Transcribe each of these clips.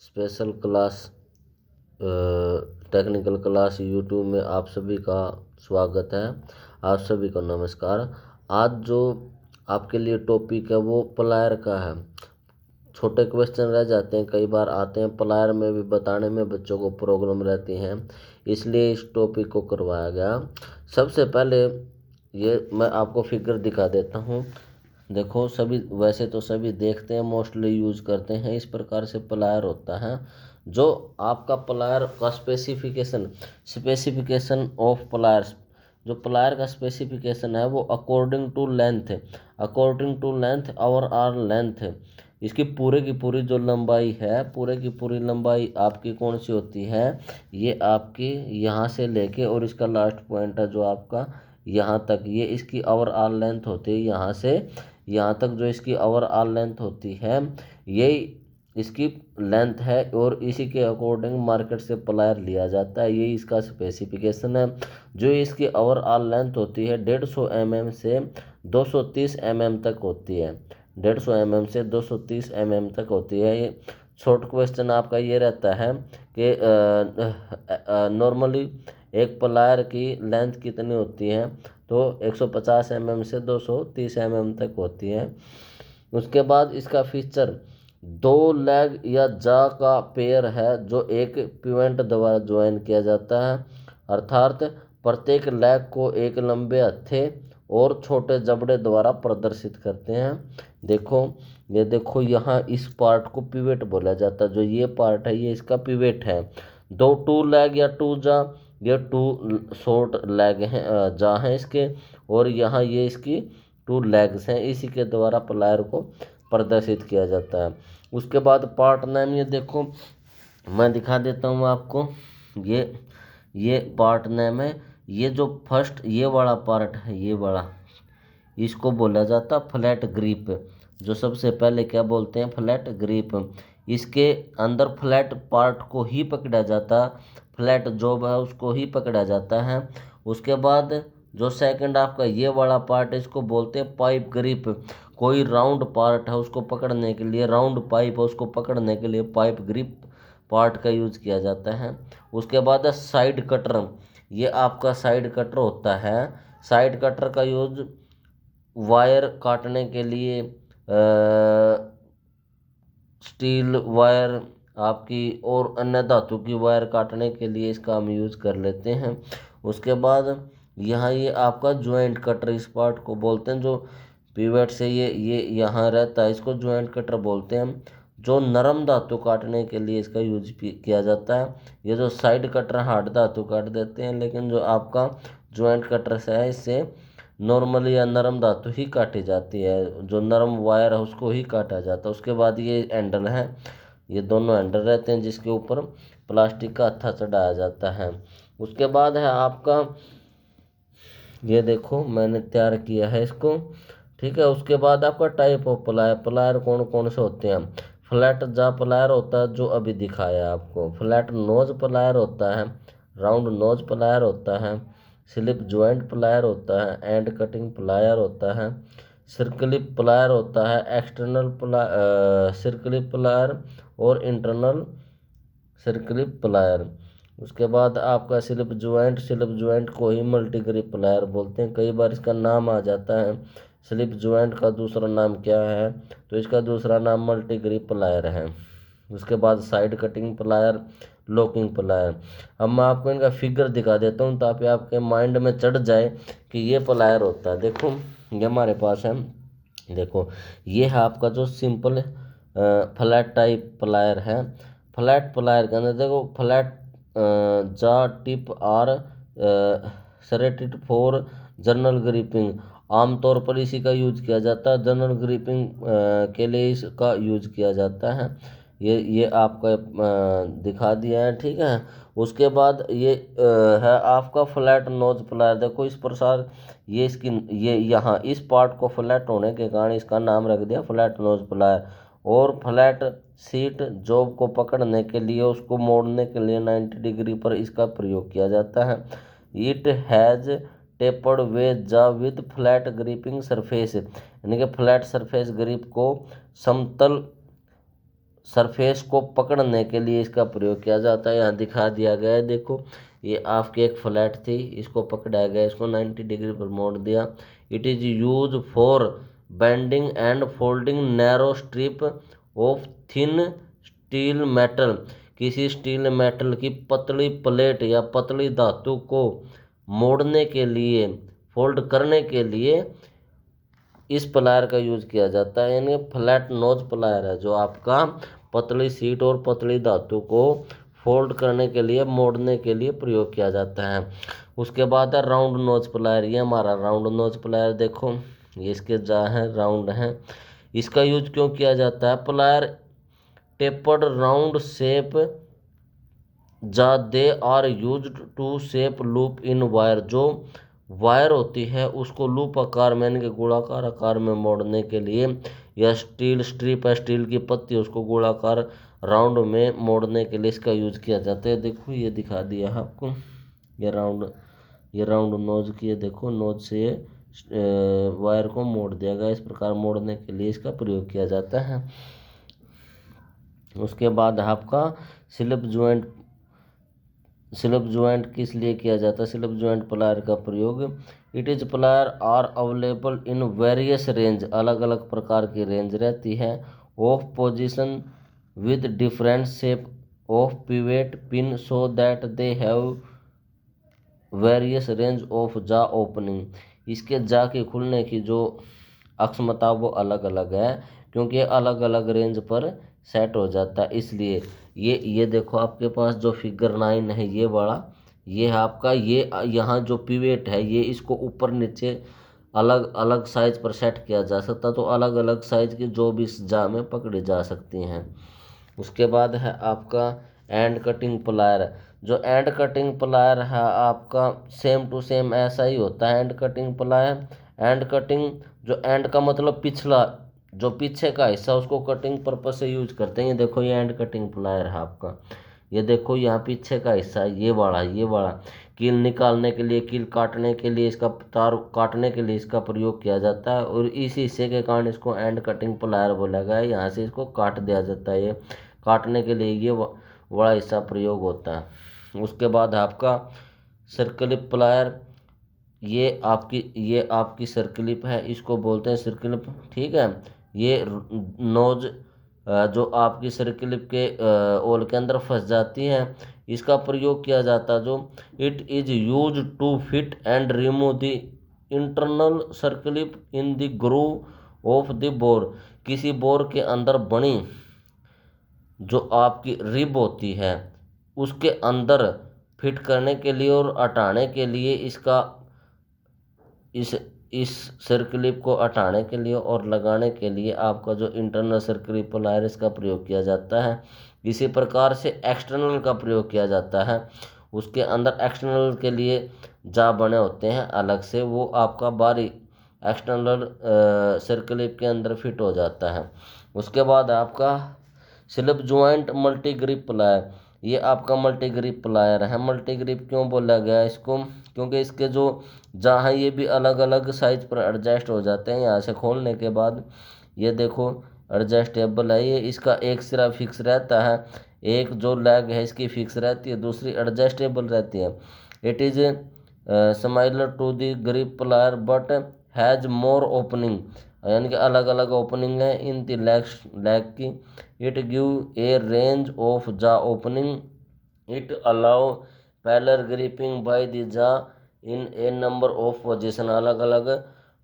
Special class technical class YouTube में आप सभी का स्वागत है। आप सभी को नमस्कार। आज जो आपके लिए टॉपिक है वो प्लायर का है। छोटे क्वेश्चन रह जाते हैं, कई बार आते हैं प्लायर में भी, बताने में बच्चों को प्रॉब्लम रहती है, इसलिए इस टॉपिक को करवाया गया। सबसे पहले ये मैं आपको फिगर दिखा देता हूँ। देखो, सभी वैसे तो सभी देखते हैं, मोस्टली यूज करते हैं। इस प्रकार से प्लायर होता है। जो आपका प्लायर का स्पेसिफिकेशन ऑफ प्लायर्स, जो प्लायर का स्पेसिफिकेशन है वो अकॉर्डिंग टू लेंथ और आर लेंथ, इसकी पूरे की पूरी जो लंबाई है, पूरे की पूरी लंबाई आपकी कौन सी होती है, ये आपकी यहाँ से लेके और इसका लास्ट पॉइंट है जो आपका यहाँ तक, ये इसकी ओवर ऑल लेंथ होती है। यहाँ से यहाँ तक जो इसकी ओवर ऑल लेंथ होती है, ये इसकी लेंथ है और इसी के अकॉर्डिंग मार्केट से प्लायर लिया जाता है। ये इसका स्पेसिफिकेशन है। जो इसकी ओवर ऑल लेंथ होती है 150 mm से 230 mm तक होती है। 150 mm से 230 mm तक होती है। ये शॉर्ट क्वेश्चन आपका ये रहता है कि नॉर्मली एक प्लायर की लेंथ कितनी होती है, तो 150 mm से 230 mm तक होती है। उसके बाद इसका फीचर 2 लेग या जा का पेयर है जो एक पिवेंट द्वारा ज्वाइन किया जाता है, अर्थात प्रत्येक लेग को एक लंबे हत्थे और छोटे जबड़े द्वारा प्रदर्शित करते हैं। देखो, ये देखो, यहाँ इस पार्ट को पिवेट बोला जाता है। जो ये पार्ट है ये इसका पिवेट है। 2 लेग या 2 जा, ये 2 शॉर्ट लेग हैं, जा हैं इसके, और यहाँ ये इसकी 2 लेग्स हैं। इसी के द्वारा प्लायर को प्रदर्शित किया जाता है। उसके बाद पार्ट नेम, ये देखो मैं दिखा देता हूँ आपको। ये पार्ट नेम है। ये जो फर्स्ट ये वाला पार्ट है, ये वाला, इसको बोला जाता फ्लैट ग्रिप। जो सबसे पहले क्या बोलते हैं, फ्लैट ग्रिप। इसके अंदर फ्लैट पार्ट को ही पकड़ा जाता, फ्लैट जॉब है उसको ही पकड़ा जाता है। उसके बाद जो सेकंड आपका ये वाला पार्ट है, इसको बोलते हैं पाइप ग्रिप। कोई राउंड पार्ट है उसको पकड़ने के लिए, राउंड पाइप है उसको पकड़ने के लिए पाइप ग्रिप पार्ट का यूज किया जाता है। उसके बाद है साइड कटर। ये आपका साइड कटर होता है। साइड कटर का यूज वायर काटने के लिए, स्टील वायर आपकी और अन्य धातु की वायर काटने के लिए इसका हम यूज़ कर लेते हैं। उसके बाद यहाँ ये आपका ज्वाइंट कटर, इस पार्ट को बोलते हैं, जो पिवट से ये यहाँ रहता है, इसको ज्वाइंट कटर बोलते हैं। जो नरम धातु काटने के लिए इसका यूज किया जाता है। ये जो साइड कटर हार्ड धातु काट देते हैं, लेकिन जो आपका ज्वाइंट कटर से है, इससे नॉर्मली या नरम धातु ही काटी जाती है। जो नरम वायर है उसको ही काटा जाता है। उसके बाद ये हैंडल है, ये दोनों हैंडल रहते हैं जिसके ऊपर प्लास्टिक का हत्था चढ़ाया जाता है। उसके बाद है आपका, ये देखो मैंने तैयार किया है इसको, ठीक है। उसके बाद आपका टाइप ऑफ प्लायर, प्लायर कौन कौन से होते हैं। फ्लैट जा प्लायर होता है जो अभी दिखाया आपको, फ्लैट नोज प्लायर होता है, राउंड नोज प्लायर होता है, स्लिप ज्वाइंट प्लायर होता है, एंड कटिंग प्लायर होता है, सर्कलिप प्लायर होता है, एक्सटर्नल सर्कलिप प्लायर और इंटरनल सर्कलिप प्लायर। उसके बाद आपका स्लिप ज्वाइंट को ही मल्टी ग्रिप प्लायर बोलते हैं। कई बार इसका नाम आ जाता है, स्लिप ज्वाइंट का दूसरा नाम क्या है, तो इसका दूसरा नाम मल्टी ग्रिप प्लायर है। उसके बाद side cutting plier, locking plier. अब मैं आपको इनका फिगर दिखा देता हूँ ताकि आपके माइंड में चढ़ जाए कि ये प्लायर होता है। देखो, ये हमारे पास है, देखो ये है आपका जो सिंपल फ्लैट टाइप प्लायर है। फ्लैट प्लायर के अंदर देखो, flat jaw tip are serrated for general gripping. आमतौर पर इसी का यूज किया जाता है, जनरल ग्रिपिंग के लिए इसका यूज किया जाता है। ये आपका दिखा दिया है, ठीक है। उसके बाद ये है आपका फ्लैट नोज प्लायर। देखो इस प्रकार ये इसकी ये यहाँ इस पार्ट को फ्लैट होने के कारण इसका नाम रख दिया फ्लैट नोज प्लायर। और फ्लैट सीट जॉब को पकड़ने के लिए, उसको मोड़ने के लिए 90 डिग्री पर इसका प्रयोग किया जाता है। इट हैज़ टेपर्ड वे जा विद फ्लैट ग्रिपिंग सरफेस, यानी कि फ्लैट सरफेस ग्रिप को समतल सरफेस को पकड़ने के लिए इसका प्रयोग किया जाता है। यहाँ दिखा दिया गया है, देखो ये आपकी एक फ्लैट थी, इसको पकड़ा गया, इसको 90 डिग्री पर मोड़ दिया। It is use for bending and folding narrow strip of thin steel metal. किसी स्टील मेटल की पतली प्लेट या पतली धातु को मोड़ने के लिए, फोल्ड करने के लिए इस प्लायर का यूज किया जाता है। यानी फ्लैट नोज प्लायर है जो आपका पतली सीट और पतली धातु को फोल्ड करने के लिए, मोड़ने के लिए प्रयोग किया जाता है। उसके बाद है राउंड नोज प्लायर। ये हमारा राउंड नोज प्लायर, देखो ये इसके जा है, राउंड है। इसका यूज क्यों किया जाता है? Plier tapered round shape jaw they are use to shape loop in wire. जो वायर होती है उसको लूप आकार में, यानी कि गोलाकार आकार में मोड़ने के लिए, या स्टील स्ट्रिप है, स्टील की पत्ती, उसको गोलाकार राउंड में मोड़ने के लिए इसका यूज किया जाता है। देखो ये दिखा दिया है आपको, ये राउंड नोज की है, देखो नोज से ये वायर को मोड़ दिया गया। इस प्रकार मोड़ने के लिए इसका प्रयोग किया जाता है। उसके बाद आपका स्लिप ज्वाइंट किस लिए किया जाता है? स्लिप ज्वाइंट प्लायर का प्रयोग, it is plier are available in various range. अलग अलग प्रकार की रेंज रहती है। Off position with different shape of pivot pin so that they have various range of jaw opening. इसके जा के खुलने की जो अक्षमता वो अलग अलग है, क्योंकि अलग अलग रेंज पर सेट हो जाता है। इसलिए ये देखो आपके पास जो फिगर 9 है, ये वाला, ये है आपका, ये यहाँ जो पिवेट है, ये इसको ऊपर नीचे अलग अलग साइज पर सेट किया जा सकता, तो अलग अलग साइज की जो भी इस जा में पकड़ी जा सकती हैं। उसके बाद है आपका एंड कटिंग प्लायर। जो एंड कटिंग प्लायर है आपका सेम टू सेम ऐसा ही होता है। And cutting plier, and cutting, जो एंड का मतलब पिछला, जो पीछे का हिस्सा, उसको कटिंग पर्पज से यूज करते हैं। ये देखो ये एंड कटिंग प्लायर है आपका, ये देखो यहाँ पीछे का हिस्सा, ये वाला कील निकालने के लिए, कील काटने के लिए, इसका तार काटने के लिए इसका प्रयोग किया जाता है, और इस हिस्से के कारण इसको एंड कटिंग प्लायर बोला गया है। यहाँ से इसको काट दिया जाता है, ये काटने के लिए ये बड़ा हिस्सा प्रयोग होता है। उसके बाद आपका सर्कलिप प्लायर, ये आपकी सर्कलिप है, इसको बोलते हैं सर्कलिप, ठीक है। ये नोज जो आपकी सर्कलिप के ओल के अंदर फंस जाती है, इसका प्रयोग किया जाता है। जो it is used to fit and remove the internal circlip in the groove of the bore. किसी बोर के अंदर बनी जो आपकी रिब होती है उसके अंदर फिट करने के लिए और हटाने के लिए इस सर्कलिप को हटाने के लिए और लगाने के लिए आपका जो इंटरनल सर्कलिप प्लायर, इसका प्रयोग किया जाता है। इसी प्रकार से एक्सटर्नल का प्रयोग किया जाता है। उसके अंदर एक्सटर्नल के लिए जा बने होते हैं अलग से, वो आपका बारी एक्सटर्नल सर्कलिप के अंदर फिट हो जाता है। उसके बाद आपका slip joint multi grip plier. ये आपका मल्टी ग्रिप प्लायर है। मल्टी ग्रिप क्यों बोला गया इसको? क्योंकि इसके जो जहाँ ये भी अलग अलग साइज पर एडजस्ट हो जाते हैं। यहाँ से खोलने के बाद ये देखो एडजस्टेबल है। ये इसका एक सिरा फिक्स रहता है, एक जो लेग है इसकी फिक्स रहती है, दूसरी एडजस्टेबल रहती है। It is similar to the grip plier but has more opening, यानी कि अलग अलग ओपनिंग है इन द लेग की। It give a range of jaw opening, it allow parallel gripping by the jaw in a number of position. अलग अलग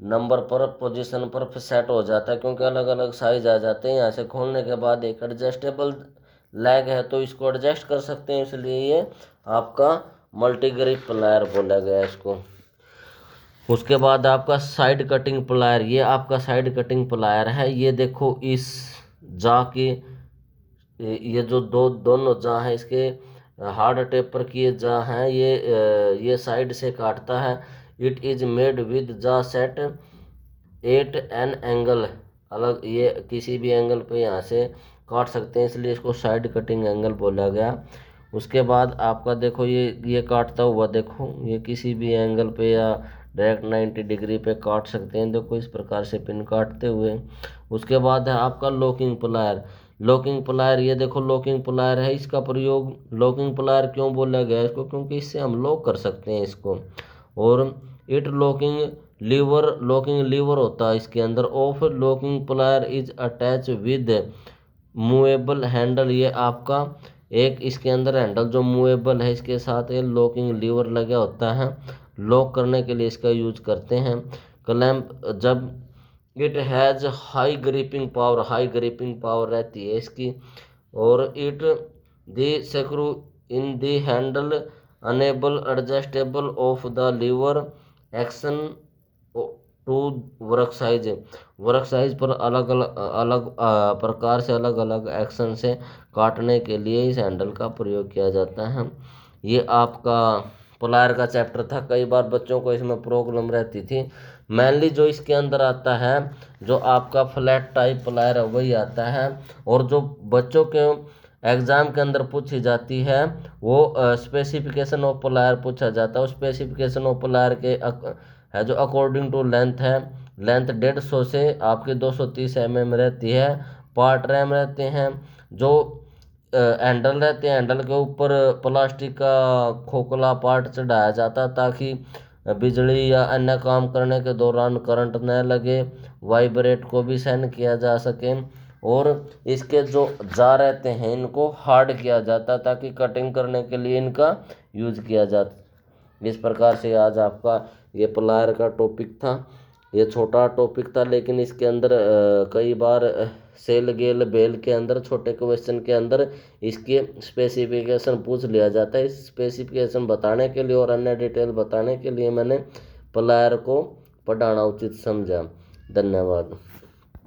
number पर position पर सेट हो जाता है, क्योंकि अलग अलग साइज आ जाते हैं। यहाँ से खोलने के बाद एक एडजस्टेबल लेग है तो इसको एडजस्ट कर सकते हैं, इसलिए ये आपका मल्टी ग्रिप प्लायर बोला गया है इसको। उसके बाद आपका साइड कटिंग प्लायर। ये आपका साइड कटिंग प्लायर है। ये देखो इस जा की, ये जो दोनों जा हैं इसके हार्ड टेपर किए जा हैं, ये साइड से काटता है। इट इज मेड विद जा सेट एट एन एंगल, अलग ये किसी भी एंगल पे यहाँ से काट सकते हैं, इसलिए इसको साइड कटिंग एंगल बोला गया। उसके बाद आपका देखो ये काटता हुआ, देखो ये किसी भी एंगल पे या डायरेक्ट 90 डिग्री पे काट सकते हैं, देखो इस प्रकार से पिन काटते हुए। उसके बाद है आपका लॉकिंग प्लायर। लॉकिंग प्लायर, ये देखो लॉकिंग प्लायर है, इसका प्रयोग लॉकिंग प्लायर क्यों बोला गया इसको, क्योंकि इससे हम लॉक कर सकते हैं इसको। और इट लॉकिंग लीवर होता है इसके अंदर। Of locking plier is attach with movable handle, ये आपका एक इसके अंदर हैंडल जो मूवेबल है, इसके साथ ये लॉकिंग लीवर लगा होता है, लॉक करने के लिए इसका यूज करते हैं। क्लैंप, जब it has high gripping power रहती है इसकी। और it the screw in the handle enable adjustable of the lever action to work size पर अलग अलग अलग प्रकार से अलग अलग एक्शन से काटने के लिए इस हैंडल का प्रयोग किया जाता है। ये आपका प्लायर का चैप्टर था। कई बार बच्चों को इसमें प्रॉब्लम रहती थी। मेनली जो इसके अंदर आता है, जो आपका फ्लैट टाइप प्लायर है वही आता है। और जो बच्चों के एग्जाम के अंदर पूछी जाती है वो स्पेसिफिकेशन ऑफ प्लायर पूछा जाता है। स्पेसिफिकेशन ऑफ प्लायर के है जो अकॉर्डिंग टू लेंथ है, लेंथ 150 से आपके 230 mm रहती है। पार्ट रैम रहते हैं, जो हैंडल रहते हैं, हैंडल के ऊपर प्लास्टिक का खोखला पार्ट चढ़ाया जाता है ताकि बिजली या अन्य काम करने के दौरान करंट न लगे, वाइब्रेट को भी सहन किया जा सके। और इसके जो जा रहते हैं इनको हार्ड किया जाता ताकि कटिंग करने के लिए इनका यूज किया जाता। इस प्रकार से आज आपका ये प्लायर का टॉपिक था। ये छोटा टॉपिक था लेकिन इसके अंदर कई बार सेल गेल बेल के अंदर छोटे क्वेश्चन के अंदर इसके स्पेसिफिकेशन पूछ लिया जाता है। इस स्पेसिफिकेशन बताने के लिए और अन्य डिटेल बताने के लिए मैंने प्लायर को पढ़ाना उचित समझा। धन्यवाद।